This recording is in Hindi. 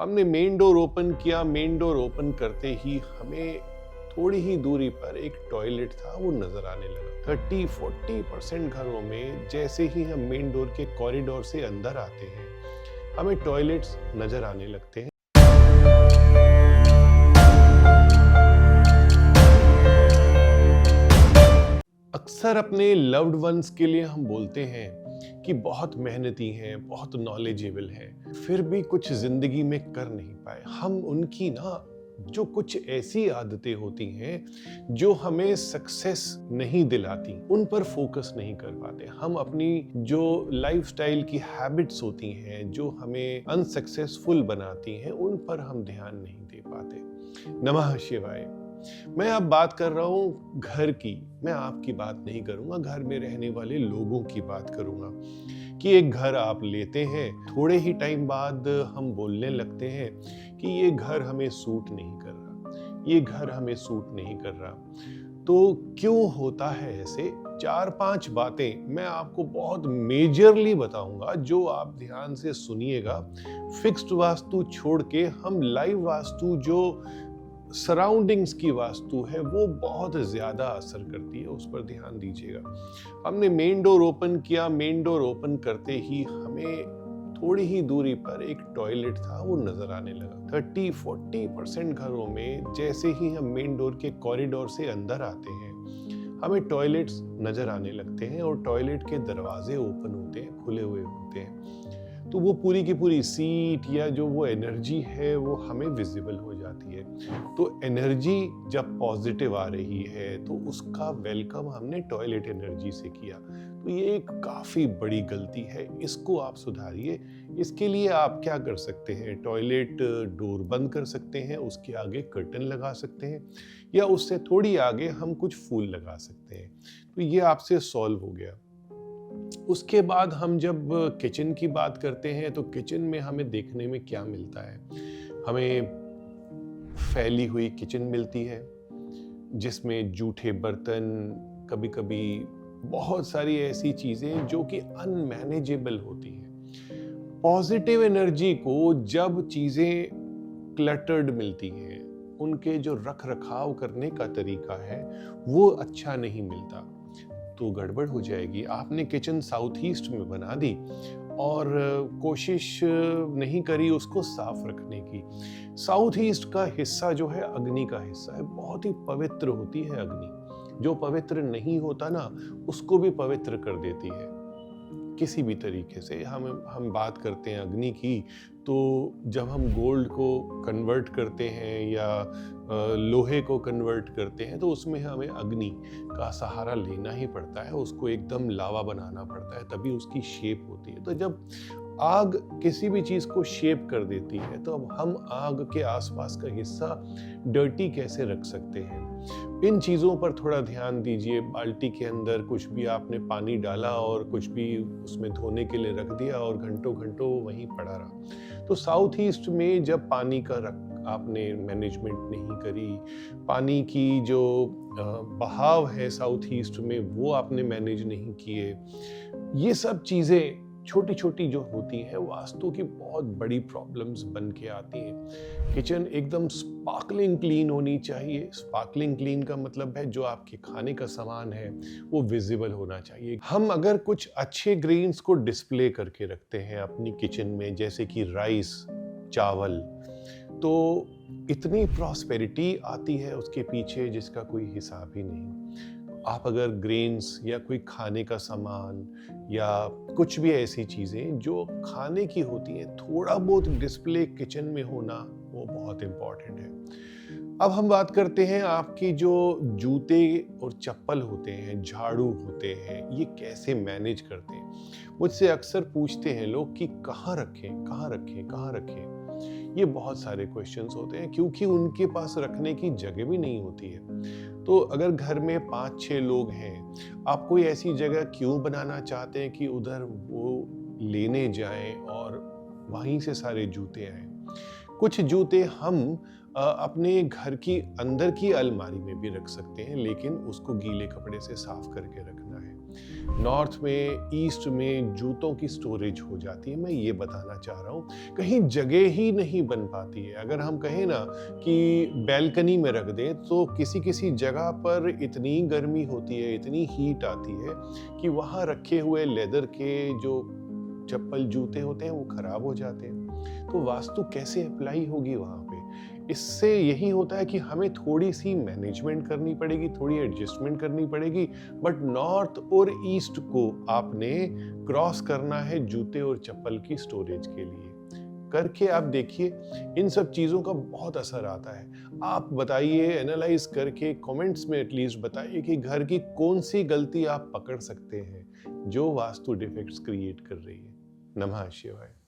हमने मेन डोर ओपन किया। मेन डोर ओपन करते ही हमें थोड़ी ही दूरी पर एक टॉयलेट था वो नजर आने लगा। 30-40% घरों में जैसे ही हम मेन डोर के कॉरिडोर से अंदर आते हैं हमें टॉयलेट्स नजर आने लगते हैं। अक्सर अपने लव्ड वंस के लिए हम बोलते हैं कि बहुत मेहनती हैं, बहुत नॉलेजेबल हैं, फिर भी कुछ जिंदगी में कर नहीं पाए। हम उनकी जो कुछ ऐसी आदतें होती हैं जो हमें सक्सेस नहीं दिलाती, उन पर फोकस नहीं कर पाते। हम अपनी जो लाइफस्टाइल की हैबिट्स होती हैं जो हमें अनसक्सेसफुल बनाती हैं, उन पर हम ध्यान नहीं दे पाते। नमः शिवाय। मैं अब बात कर रहा हूँ घर की। मैं आपकी बात नहीं करूंगा, घर में रहने वाले लोगों की बात करूंगा कि एक घर आप लेते हैं, थोड़े ही टाइम बाद हम बोलने लगते हैं कि ये घर हमें सूट नहीं कर रहा, ये घर हमें सूट नहीं कर रहा। तो क्यों होता है ऐसे? 4-5 बातें मैं आपको बहुत मेजरली बताऊंगा, जो आप ध्यान से सुनिएगा। फिक्स्ड वास्तु छोड़ के हम लाइव वास्तु, जो सराउंडिंग्स की वास्तु है, वो बहुत ज्यादा असर करती है, उस पर ध्यान दीजिएगा। हमने मेन डोर ओपन किया। मेन डोर ओपन करते ही हमें थोड़ी ही दूरी पर एक टॉयलेट था वो नजर आने लगा। 30-40% घरों में जैसे ही हम मेन डोर के कॉरिडोर से अंदर आते हैं हमें टॉयलेट्स नजर आने लगते हैं, और टॉयलेट के दरवाजे ओपन होते हैं, खुले हुए होते हैं। तो वो पूरी की पूरी सीट या जो वो एनर्जी है वो हमें विजिबल हो जाती है। तो एनर्जी जब पॉजिटिव आ रही है तो उसका वेलकम हमने टॉयलेट एनर्जी से किया। तो ये एक काफ़ी बड़ी गलती है, इसको आप सुधारिए। इसके लिए आप क्या कर सकते हैं? टॉयलेट डोर बंद कर सकते हैं, उसके आगे कर्टन लगा सकते हैं, या उससे थोड़ी आगे हम कुछ फूल लगा सकते हैं। तो ये आपसे सॉल्व हो गया। उसके बाद हम जब किचन की बात करते हैं तो किचन में हमें देखने में क्या मिलता है? हमें फैली हुई किचन मिलती है जिसमें जूठे बर्तन, कभी कभी बहुत सारी ऐसी चीजें जो कि अनमैनेजेबल होती हैं। पॉजिटिव एनर्जी को जब चीजें क्लटर्ड मिलती हैं, उनके जो रख रखाव करने का तरीका है वो अच्छा नहीं मिलता, तो गड़बड़ हो जाएगी। आपने किचन साउथ ईस्ट में बना दी और कोशिश नहीं करी उसको साफ रखने की। साउथ ईस्ट का हिस्सा जो है अग्नि का हिस्सा है, बहुत ही पवित्र होती है अग्नि। जो पवित्र नहीं होता उसको भी पवित्र कर देती है किसी भी तरीके से। हम बात करते हैं अग्नि की, तो जब हम गोल्ड को कन्वर्ट करते हैं या लोहे को कन्वर्ट करते हैं तो उसमें हमें अग्नि का सहारा लेना ही पड़ता है, उसको एकदम लावा बनाना पड़ता है, तभी उसकी शेप होती है। तो जब आग किसी भी चीज़ को शेप कर देती है तो अब हम आग के आसपास का हिस्सा डर्टी कैसे रख सकते हैं? इन चीज़ों पर थोड़ा ध्यान दीजिए। बाल्टी के अंदर कुछ भी आपने पानी डाला और कुछ भी उसमें धोने के लिए रख दिया और घंटों घंटों वहीं पड़ा रहा। तो साउथ ईस्ट में जब पानी का आपने मैनेजमेंट नहीं करी, पानी की जो बहाव है साउथ ईस्ट में वो आपने मैनेज नहीं किए, ये सब चीज़ें छोटी छोटी जो होती हैं वास्तु की बहुत बड़ी प्रॉब्लम्स बन के आती हैं। किचन एकदम स्पार्कलिंग क्लीन होनी चाहिए। स्पार्कलिंग क्लीन का मतलब है जो आपके खाने का सामान है वो विजिबल होना चाहिए। हम अगर कुछ अच्छे ग्रेन्स को डिस्प्ले करके रखते हैं अपनी किचन में, जैसे कि राइस, चावल, तो इतनी प्रॉस्पेरिटी आती है उसके पीछे जिसका कोई हिसाब ही नहीं। आप अगर ग्रेन्स या कोई खाने का सामान या कुछ भी ऐसी चीज़ें जो खाने की होती हैं, थोड़ा बहुत डिस्प्ले किचन में होना वो बहुत इम्पॉर्टेंट है। अब हम बात करते हैं आपकी जो जूते और चप्पल होते हैं, झाड़ू होते हैं, ये कैसे मैनेज करते हैं? मुझसे अक्सर पूछते हैं लोग कि कहाँ रखें, कहाँ रखें, कहाँ रखें। ये बहुत सारे क्वेश्चंस होते हैं क्योंकि उनके पास रखने की जगह भी नहीं होती है। तो अगर घर में 5-6 लोग हैं, आप कोई ऐसी जगह क्यों बनाना चाहते हैं कि उधर वो लेने जाएं और वहीं से सारे जूते आएं? कुछ जूते हम अपने घर की अंदर की अलमारी में भी रख सकते हैं, लेकिन उसको गीले कपड़े से साफ करके रखना है। नॉर्थ में, ईस्ट में जूतों की स्टोरेज हो जाती है। मैं ये बताना चाह रहा हूँ, कहीं जगह ही नहीं बन पाती है। अगर हम कहें ना कि बैल्कनी में रख दें, तो किसी किसी जगह पर इतनी गर्मी होती है, इतनी हीट आती है कि वहाँ रखे हुए लेदर के जो चप्पल जूते होते हैं वो खराब हो जाते हैं। तो वास्तु कैसे अप्लाई होगी वहाँ पे? इससे यही होता है कि हमें थोड़ी सी मैनेजमेंट करनी पड़ेगी, थोड़ी एडजस्टमेंट करनी पड़ेगी, बट नॉर्थ और ईस्ट को आपने क्रॉस करना है जूते और चप्पल की स्टोरेज के लिए। करके आप देखिए, इन सब चीज़ों का बहुत असर आता है। आप बताइए, एनालाइज करके कमेंट्स में एटलीस्ट बताइए कि घर की कौन सी गलती आप पकड़ सकते हैं जो वास्तु डिफेक्ट्स क्रिएट कर रही है। नमः शिवाय।